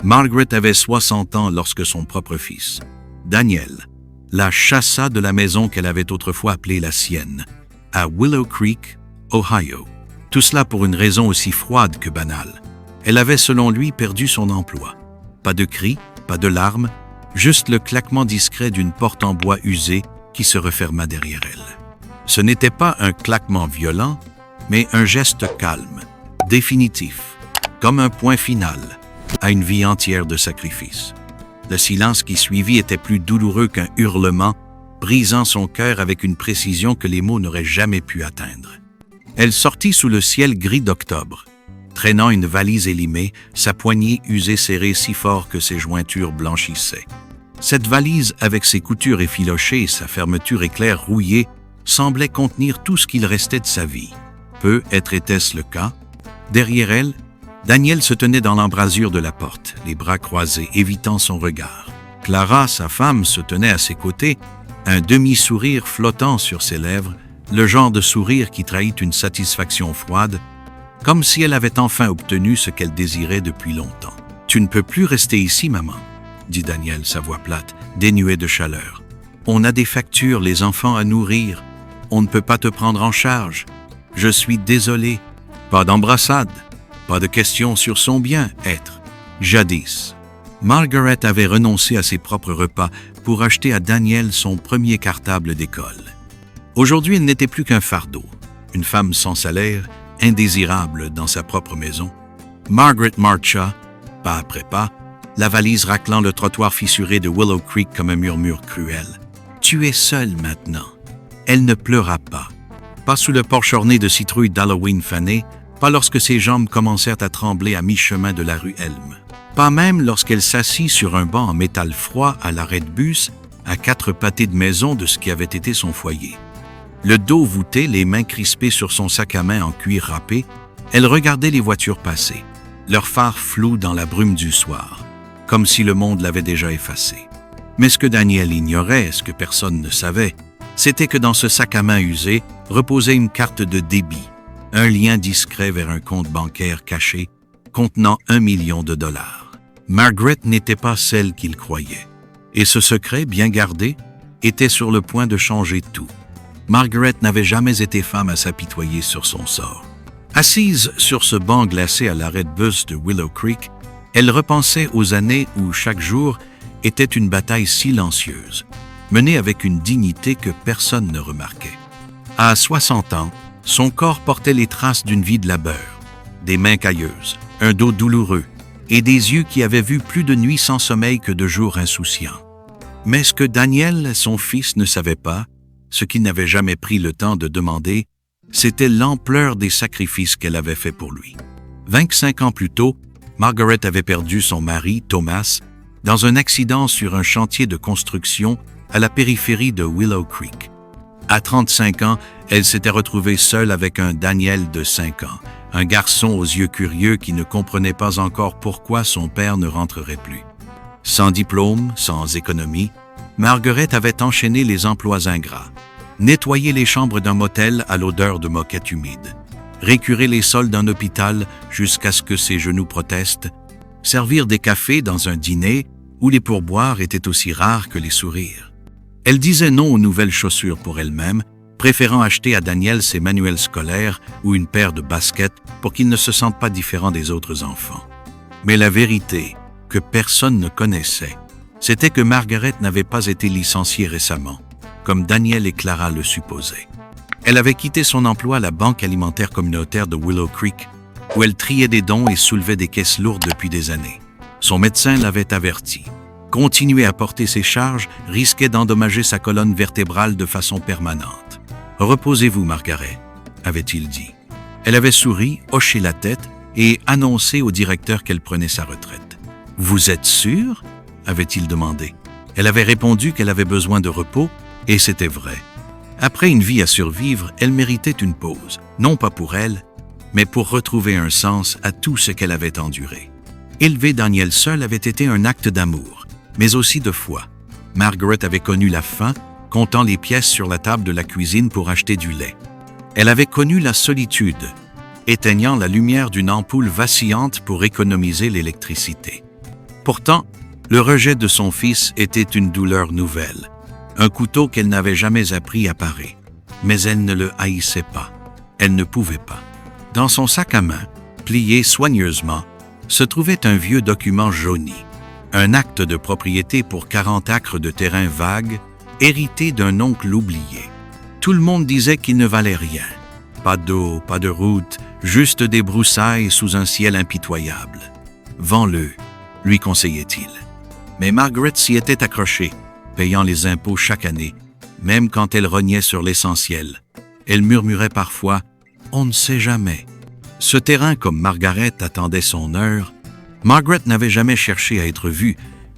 Margaret avait 60 ans lorsque son propre fils, Daniel, la chassa de la maison qu'elle avait autrefois appelée la sienne, à Willow Creek, Ohio. Tout cela pour une raison aussi froide que banale. Elle avait selon lui perdu son emploi. Pas de cris, pas de larmes, juste le claquement discret d'une porte en bois usée qui se referma derrière elle. Ce n'était pas un claquement violent, mais un geste calme, définitif, comme un point final à une vie entière de sacrifice. Le silence qui suivit était plus douloureux qu'un hurlement, brisant son cœur avec une précision que les mots n'auraient jamais pu atteindre. Elle sortit sous le ciel gris d'octobre, traînant une valise élimée, sa poignée usée serrée si fort que ses jointures blanchissaient. Cette valise, avec ses coutures effilochées et sa fermeture éclair rouillée, semblait contenir tout ce qu'il restait de sa vie. Peut-être était-ce le cas. Derrière elle, Daniel se tenait dans l'embrasure de la porte, les bras croisés, évitant son regard. Clara, sa femme, se tenait à ses côtés, un demi-sourire flottant sur ses lèvres, le genre de sourire qui trahit une satisfaction froide, comme si elle avait enfin obtenu ce qu'elle désirait depuis longtemps. « Tu ne peux plus rester ici, maman, » dit Daniel, sa voix plate, dénuée de chaleur. « On a des factures, les enfants à nourrir. On ne peut pas te prendre en charge. Je suis désolé. Pas d'embrassade. Pas de questions sur son bien-être. » Jadis, Margaret avait renoncé à ses propres repas pour acheter à Daniel son premier cartable d'école. Aujourd'hui, elle n'était plus qu'un fardeau, une femme sans salaire, indésirable dans sa propre maison. Margaret marcha, pas après pas, la valise raclant le trottoir fissuré de Willow Creek comme un murmure cruel. « Tu es seule maintenant. » Elle ne pleura pas. Pas sous le porche orné de citrouilles d'Halloween fanées, pas lorsque ses jambes commencèrent à trembler à mi-chemin de la rue Elm. Pas même lorsqu'elle s'assit sur un banc en métal froid à l'arrêt de bus, à 4 pâtés de maison de ce qui avait été son foyer. Le dos voûté, les mains crispées sur son sac à main en cuir râpé, elle regardait les voitures passer, leurs phares flous dans la brume du soir, comme si le monde l'avait déjà effacé. Mais ce que Daniel ignorait, ce que personne ne savait, c'était que dans ce sac à main usé reposait une carte de débit, un lien discret vers un compte bancaire caché contenant $1 million. Margaret n'était pas celle qu'il croyait, et ce secret, bien gardé, était sur le point de changer tout. Margaret n'avait jamais été femme à s'apitoyer sur son sort. Assise sur ce banc glacé à l'arrêt de bus de Willow Creek, elle repensait aux années où chaque jour était une bataille silencieuse, menée avec une dignité que personne ne remarquait. À 60 ans, son corps portait les traces d'une vie de labeur, des mains cailleuses, un dos douloureux et des yeux qui avaient vu plus de nuits sans sommeil que de jours insouciants. Mais ce que Daniel, son fils, ne savait pas, ce qu'il n'avait jamais pris le temps de demander, c'était l'ampleur des sacrifices qu'elle avait faits pour lui. 25 ans plus tôt, Margaret avait perdu son mari, Thomas, dans un accident sur un chantier de construction à la périphérie de Willow Creek. À 35 ans, elle s'était retrouvée seule avec un Daniel de 5 ans, un garçon aux yeux curieux qui ne comprenait pas encore pourquoi son père ne rentrerait plus. Sans diplôme, sans économie, Margaret avait enchaîné les emplois ingrats, nettoyé les chambres d'un motel à l'odeur de moquette humide, récurer les sols d'un hôpital jusqu'à ce que ses genoux protestent, servir des cafés dans un dîner où les pourboires étaient aussi rares que les sourires. Elle disait non aux nouvelles chaussures pour elle-même, préférant acheter à Daniel ses manuels scolaires ou une paire de baskets pour qu'il ne se sente pas différent des autres enfants. Mais la vérité, que personne ne connaissait, c'était que Margaret n'avait pas été licenciée récemment, comme Daniel et Clara le supposaient. Elle avait quitté son emploi à la Banque alimentaire communautaire de Willow Creek, où elle triait des dons et soulevait des caisses lourdes depuis des années. Son médecin l'avait averti. Continuer à porter ses charges risquait d'endommager sa colonne vertébrale de façon permanente. « Reposez-vous, Margaret », avait-il dit. Elle avait souri, hoché la tête et annoncé au directeur qu'elle prenait sa retraite. « Vous êtes sûre ?» avait-il demandé. Elle avait répondu qu'elle avait besoin de repos, et c'était vrai. Après une vie à survivre, elle méritait une pause, non pas pour elle, mais pour retrouver un sens à tout ce qu'elle avait enduré. Élever Daniel seul avait été un acte d'amour, mais aussi de foi. Margaret avait connu la faim, comptant les pièces sur la table de la cuisine pour acheter du lait. Elle avait connu la solitude, éteignant la lumière d'une ampoule vacillante pour économiser l'électricité. Pourtant, le rejet de son fils était une douleur nouvelle, un couteau qu'elle n'avait jamais appris à parer. Mais elle ne le haïssait pas. Elle ne pouvait pas. Dans son sac à main, plié soigneusement, se trouvait un vieux document jauni, un acte de propriété pour 40 acres de terrain vague, hérité d'un oncle oublié. Tout le monde disait qu'il ne valait rien. Pas d'eau, pas de route, juste des broussailles sous un ciel impitoyable. « Vends-le », lui conseillait-il. Mais Margaret s'y était accrochée, payant les impôts chaque année, même quand elle rognait sur l'essentiel. Elle murmurait parfois « On ne sait jamais ». Ce terrain, comme Margaret attendait son heure, Margaret n'avait jamais cherché à être vue,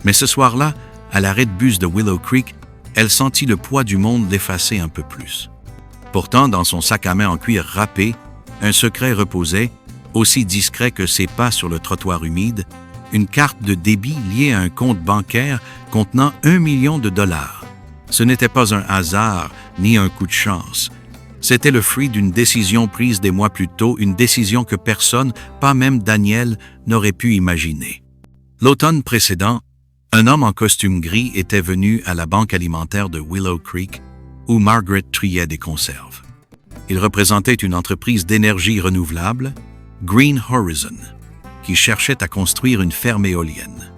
mais ce soir-là, à l'arrêt de bus de Willow Creek, elle sentit le poids du monde l'effacer un peu plus. Pourtant, dans son sac à main en cuir râpé, un secret reposait, aussi discret que ses pas sur le trottoir humide, une carte de débit liée à un compte bancaire contenant $1 million. Ce n'était pas un hasard ni un coup de chance. C'était le fruit d'une décision prise des mois plus tôt, une décision que personne, pas même Daniel, n'aurait pu imaginer. L'automne précédent, un homme en costume gris était venu à la banque alimentaire de Willow Creek, où Margaret triait des conserves. Il représentait une entreprise d'énergie renouvelable, Green Horizon, qui cherchait à construire une ferme éolienne.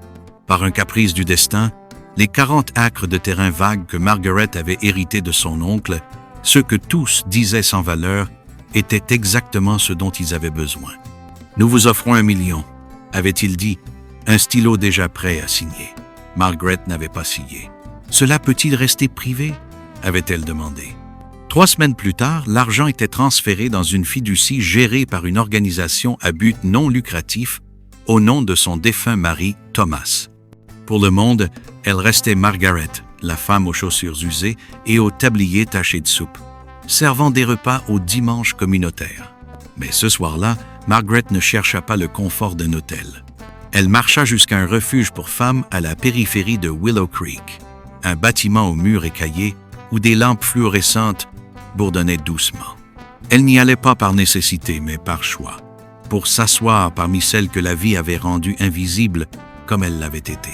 Par un caprice du destin, les 40 acres de terrain vague que Margaret avait hérités de son oncle, ceux que tous disaient sans valeur, étaient exactement ce dont ils avaient besoin. « Nous vous offrons $1 million », avait-il dit, un stylo déjà prêt à signer. Margaret n'avait pas signé. « Cela peut-il rester privé ?» avait-elle demandé. 3 semaines plus tard, l'argent était transféré dans une fiducie gérée par une organisation à but non lucratif au nom de son défunt mari, Thomas. Pour le monde, elle restait Margaret, la femme aux chaussures usées et au tablier taché de soupe, servant des repas au dimanche communautaire. Mais ce soir-là, Margaret ne chercha pas le confort d'un hôtel. Elle marcha jusqu'à un refuge pour femmes à la périphérie de Willow Creek, un bâtiment aux murs écaillés où des lampes fluorescentes bourdonnaient doucement. Elle n'y allait pas par nécessité, mais par choix, pour s'asseoir parmi celles que la vie avait rendues invisibles comme elle l'avait été.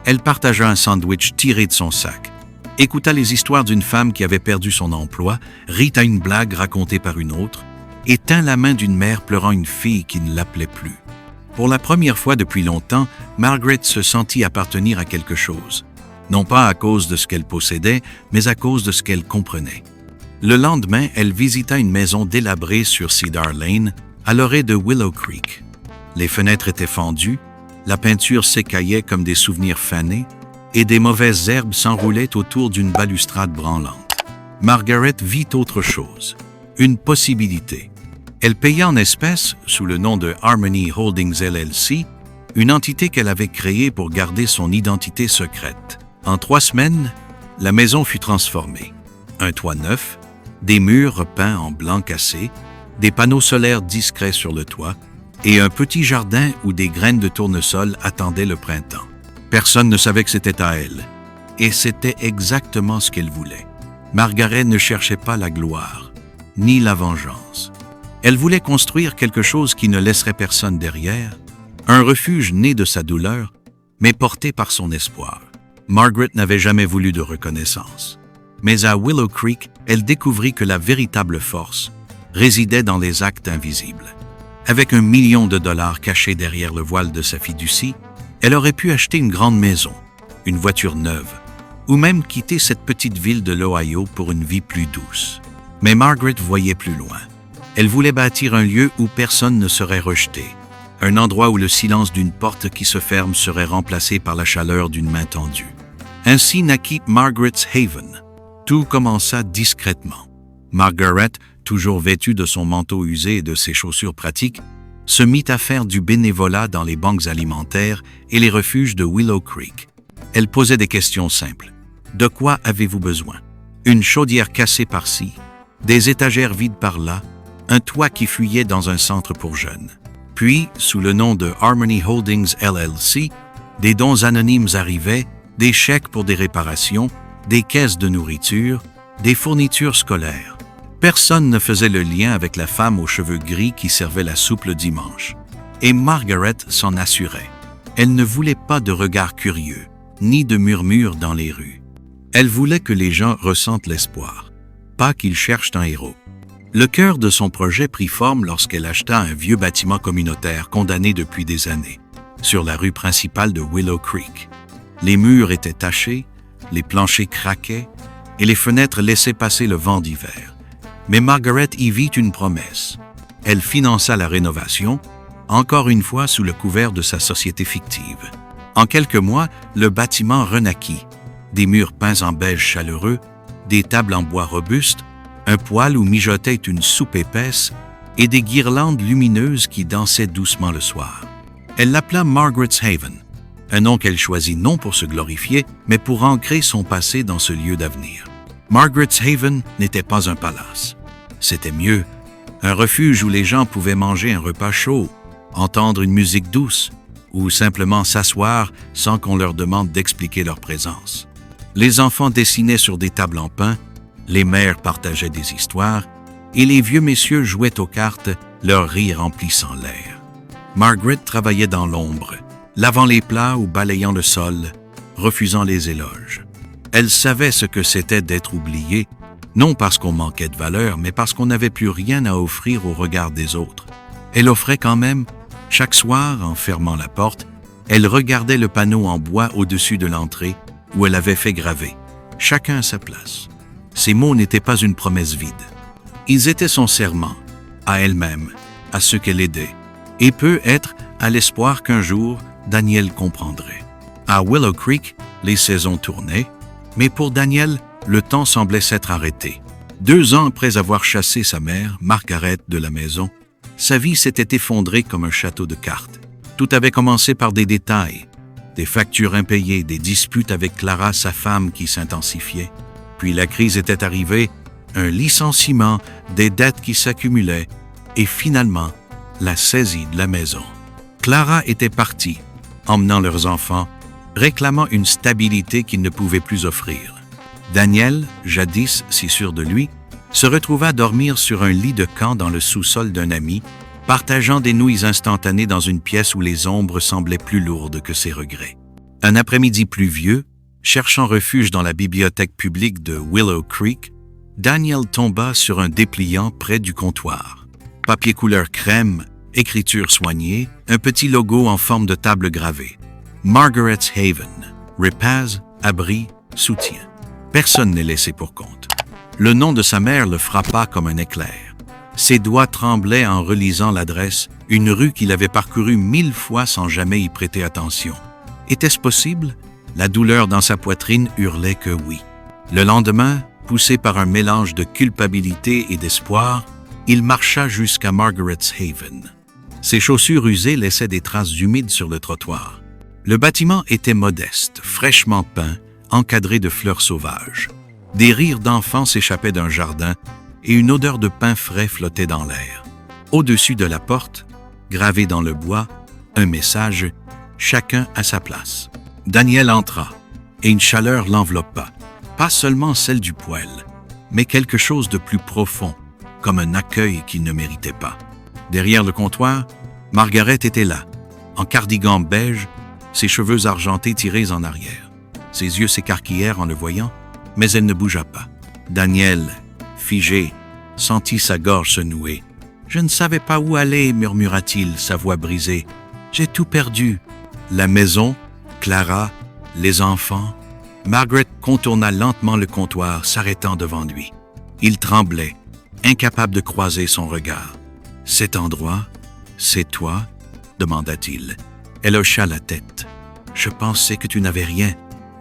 Elle partagea un sandwich tiré de son sac, écouta les histoires d'une femme qui avait perdu son emploi, rit à une blague racontée par une autre, et tint la main d'une mère pleurant une fille qui ne l'appelait plus. Pour la première fois depuis longtemps, Margaret se sentit appartenir à quelque chose, non pas à cause de ce qu'elle possédait, mais à cause de ce qu'elle comprenait. Le lendemain, elle visita une maison délabrée sur Cedar Lane, à l'orée de Willow Creek. Les fenêtres étaient fendues, la peinture s'écaillait comme des souvenirs fanés, et des mauvaises herbes s'enroulaient autour d'une balustrade branlante. Margaret vit autre chose, une possibilité. Elle paya en espèces, sous le nom de Harmony Holdings LLC, une entité qu'elle avait créée pour garder son identité secrète. En 3 semaines, la maison fut transformée. Un toit neuf, des murs repeints en blanc cassé, des panneaux solaires discrets sur le toit, et un petit jardin où des graines de tournesol attendaient le printemps. Personne ne savait que c'était à elle, et c'était exactement ce qu'elle voulait. Margaret ne cherchait pas la gloire, ni la vengeance. Elle voulait construire quelque chose qui ne laisserait personne derrière, un refuge né de sa douleur, mais porté par son espoir. Margaret n'avait jamais voulu de reconnaissance. Mais à Willow Creek, elle découvrit que la véritable force résidait dans les actes invisibles. Avec $1 million caché derrière le voile de sa fiducie, elle aurait pu acheter une grande maison, une voiture neuve, ou même quitter cette petite ville de l'Ohio pour une vie plus douce. Mais Margaret voyait plus loin. Elle voulait bâtir un lieu où personne ne serait rejeté, un endroit où le silence d'une porte qui se ferme serait remplacé par la chaleur d'une main tendue. Ainsi naquit Margaret's Haven. Tout commença discrètement. Margaret, toujours vêtue de son manteau usé et de ses chaussures pratiques, se mit à faire du bénévolat dans les banques alimentaires et les refuges de Willow Creek. Elle posait des questions simples. De quoi avez-vous besoin? Une chaudière cassée par-ci, des étagères vides par-là, un toit qui fuyait dans un centre pour jeunes. Puis, sous le nom de Harmony Holdings LLC, des dons anonymes arrivaient, des chèques pour des réparations, des caisses de nourriture, des fournitures scolaires. Personne ne faisait le lien avec la femme aux cheveux gris qui servait la soupe le dimanche. Et Margaret s'en assurait. Elle ne voulait pas de regards curieux, ni de murmures dans les rues. Elle voulait que les gens ressentent l'espoir, pas qu'ils cherchent un héros. Le cœur de son projet prit forme lorsqu'elle acheta un vieux bâtiment communautaire condamné depuis des années, sur la rue principale de Willow Creek. Les murs étaient tachés, les planchers craquaient et les fenêtres laissaient passer le vent d'hiver. Mais Margaret y vit une promesse. Elle finança la rénovation, encore une fois sous le couvert de sa société fictive. En quelques mois, le bâtiment renaquit. Des murs peints en beige chaleureux, des tables en bois robuste, un poêle où mijotait une soupe épaisse et des guirlandes lumineuses qui dansaient doucement le soir. Elle l'appela Margaret's Haven, un nom qu'elle choisit non pour se glorifier, mais pour ancrer son passé dans ce lieu d'avenir. Margaret's Haven n'était pas un palace. C'était mieux, un refuge où les gens pouvaient manger un repas chaud, entendre une musique douce ou simplement s'asseoir sans qu'on leur demande d'expliquer leur présence. Les enfants dessinaient sur des tables en pin, les mères partageaient des histoires et les vieux messieurs jouaient aux cartes, leur rire remplissant l'air. Margaret travaillait dans l'ombre, lavant les plats ou balayant le sol, refusant les éloges. Elle savait ce que c'était d'être oubliée, non parce qu'on manquait de valeur, mais parce qu'on n'avait plus rien à offrir au regard des autres. Elle offrait quand même. Chaque soir, en fermant la porte, elle regardait le panneau en bois au-dessus de l'entrée où elle avait fait graver « Chacun à sa place ». Ces mots n'étaient pas une promesse vide. Ils étaient son serment, à elle-même, à ceux qu'elle aidait, et peut-être à l'espoir qu'un jour, Daniel comprendrait. À Willow Creek, les saisons tournaient, mais pour Daniel, le temps semblait s'être arrêté. 2 ans après avoir chassé sa mère, Margaret, de la maison, sa vie s'était effondrée comme un château de cartes. Tout avait commencé par des détails, des factures impayées, des disputes avec Clara, sa femme, qui s'intensifiaient. Puis la crise était arrivée, un licenciement, des dettes qui s'accumulaient, et finalement, la saisie de la maison. Clara était partie, emmenant leurs enfants, réclamant une stabilité qu'ils ne pouvaient plus offrir. Daniel, jadis si sûr de lui, se retrouva dormir sur un lit de camp dans le sous-sol d'un ami, partageant des nouilles instantanées dans une pièce où les ombres semblaient plus lourdes que ses regrets. Un après-midi pluvieux, cherchant refuge dans la bibliothèque publique de Willow Creek, Daniel tomba sur un dépliant près du comptoir. Papier couleur crème, écriture soignée, un petit logo en forme de table gravée. Margaret's Haven, repas, abri, soutien. Personne n'est laissé pour compte. Le nom de sa mère le frappa comme un éclair. Ses doigts tremblaient en relisant l'adresse, une rue qu'il avait parcourue 1000 fois sans jamais y prêter attention. Était-ce possible? La douleur dans sa poitrine hurlait que oui. Le lendemain, poussé par un mélange de culpabilité et d'espoir, il marcha jusqu'à Margaret's Haven. Ses chaussures usées laissaient des traces humides sur le trottoir. Le bâtiment était modeste, fraîchement peint, encadré de fleurs sauvages. Des rires d'enfants s'échappaient d'un jardin et une odeur de pain frais flottait dans l'air. Au-dessus de la porte, gravé dans le bois, un message « Chacun à sa place ». Daniel entra et une chaleur l'enveloppa, pas seulement celle du poêle, mais quelque chose de plus profond, comme un accueil qu'il ne méritait pas. Derrière le comptoir, Margaret était là, en cardigan beige, ses cheveux argentés tirés en arrière. Ses yeux s'écarquillèrent en le voyant, mais elle ne bougea pas. Daniel, figé, sentit sa gorge se nouer. « Je ne savais pas où aller, murmura-t-il, sa voix brisée. J'ai tout perdu. » La maison, Clara, les enfants. Margaret contourna lentement le comptoir, s'arrêtant devant lui. Il tremblait, incapable de croiser son regard. « Cet endroit, c'est toi ?» demanda-t-il. Elle hocha la tête. « Je pensais que tu n'avais rien, »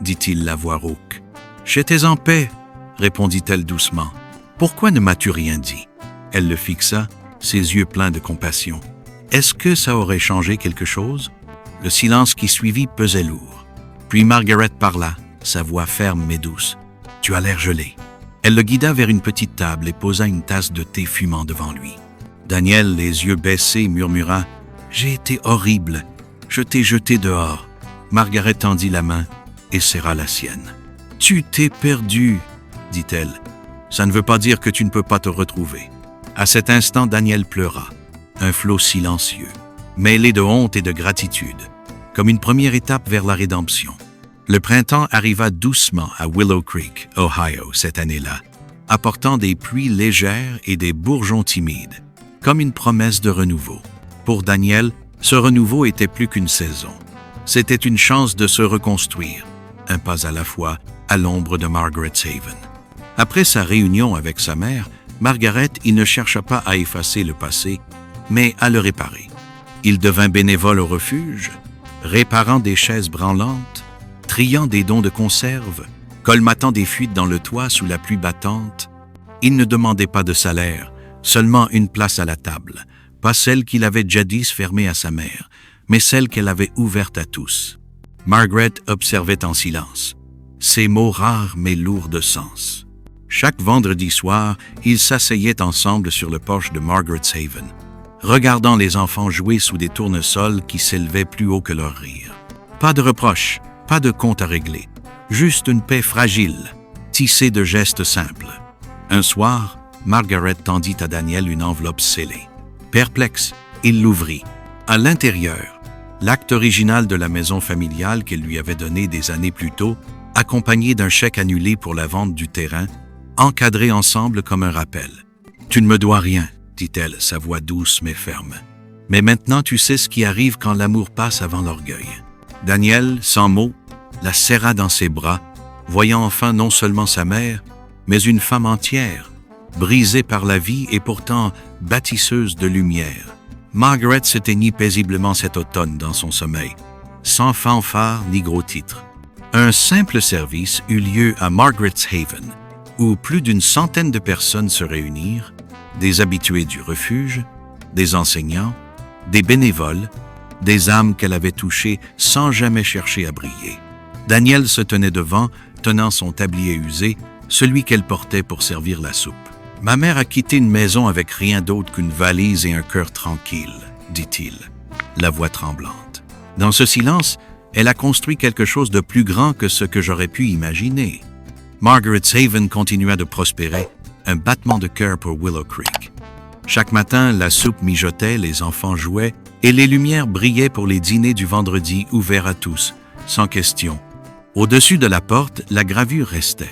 dit-il la voix rauque. « J'étais en paix, » répondit-elle doucement. « Pourquoi ne m'as-tu rien dit ?» Elle le fixa, ses yeux pleins de compassion. Est-ce que ça aurait changé quelque chose? Le silence qui suivit pesait lourd. Puis Margaret parla, sa voix ferme mais douce. « Tu as l'air gelé. » Elle le guida vers une petite table et posa une tasse de thé fumant devant lui. Daniel, les yeux baissés, murmura « J'ai été horrible. Je t'ai jeté dehors. » Margaret tendit la main et serra la sienne. « Tu t'es perdu, » dit-elle. « Ça ne veut pas dire que tu ne peux pas te retrouver. » À cet instant, Daniel pleura, un flot silencieux, mêlé de honte et de gratitude. comme une première étape vers la rédemption. Le printemps arriva doucement à Willow Creek, Ohio, cette année-là, apportant des pluies légères et des bourgeons timides, comme une promesse de renouveau. Pour Daniel, ce renouveau était plus qu'une saison. C'était une chance de se reconstruire, un pas à la fois, à l'ombre de Margaret Haven. Après sa réunion avec sa mère, Margaret, il ne chercha pas à effacer le passé, mais à le réparer. Il devint bénévole au refuge, réparant des chaises branlantes, triant des dons de conserve, colmatant des fuites dans le toit sous la pluie battante. Il ne demandait pas de salaire, seulement une place à la table, pas celle qu'il avait jadis fermée à sa mère, mais celle qu'elle avait ouverte à tous. Margaret observait en silence, ces mots rares mais lourds de sens. Chaque vendredi soir, ils s'asseyaient ensemble sur le porche de Margaret's Haven, regardant les enfants jouer sous des tournesols qui s'élevaient plus haut que leur rire. Pas de reproches, pas de compte à régler, juste une paix fragile, tissée de gestes simples. Un soir, Margaret tendit à Daniel une enveloppe scellée. Perplexe, il l'ouvrit. À l'intérieur, l'acte original de la maison familiale qu'elle lui avait donnée des années plus tôt, accompagné d'un chèque annulé pour la vente du terrain, encadrés ensemble comme un rappel. « Tu ne me dois rien », dit-elle, sa voix douce mais ferme. « Mais maintenant tu sais ce qui arrive quand l'amour passe avant l'orgueil. » Daniel, sans mots, la serra dans ses bras, voyant enfin non seulement sa mère, mais une femme entière, brisée par la vie et pourtant bâtisseuse de lumière. Margaret s'éteignit paisiblement cet automne dans son sommeil, sans fanfare ni gros titre. Un simple service eut lieu à Margaret's Haven, où plus d'une centaine de personnes se réunirent, des habitués du refuge, des enseignants, des bénévoles, des âmes qu'elle avait touchées sans jamais chercher à briller. Daniel se tenait devant, tenant son tablier usé, celui qu'elle portait pour servir la soupe. « Ma mère a quitté une maison avec rien d'autre qu'une valise et un cœur tranquille, dit-il, la voix tremblante. Dans ce silence, elle a construit quelque chose de plus grand que ce que j'aurais pu imaginer. » Margaret's Haven continua de prospérer, un battement de cœur pour Willow Creek. Chaque matin, la soupe mijotait, les enfants jouaient, et les lumières brillaient pour les dîners du vendredi ouverts à tous, sans question. Au-dessus de la porte, la gravure restait,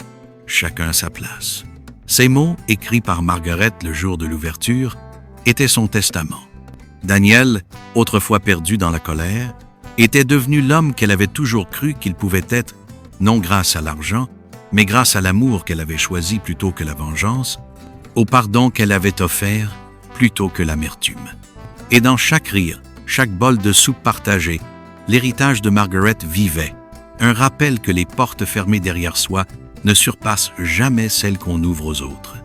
chacun à sa place. Ces mots, écrits par Margaret le jour de l'ouverture, étaient son testament. Daniel, autrefois perdu dans la colère, était devenu l'homme qu'elle avait toujours cru qu'il pouvait être, non grâce à l'argent, mais grâce à l'amour qu'elle avait choisi plutôt que la vengeance, au pardon qu'elle avait offert plutôt que l'amertume. Et dans chaque rire, chaque bol de soupe partagé, l'héritage de Margaret vivait, un rappel que les portes fermées derrière soi ne surpassent jamais celles qu'on ouvre aux autres.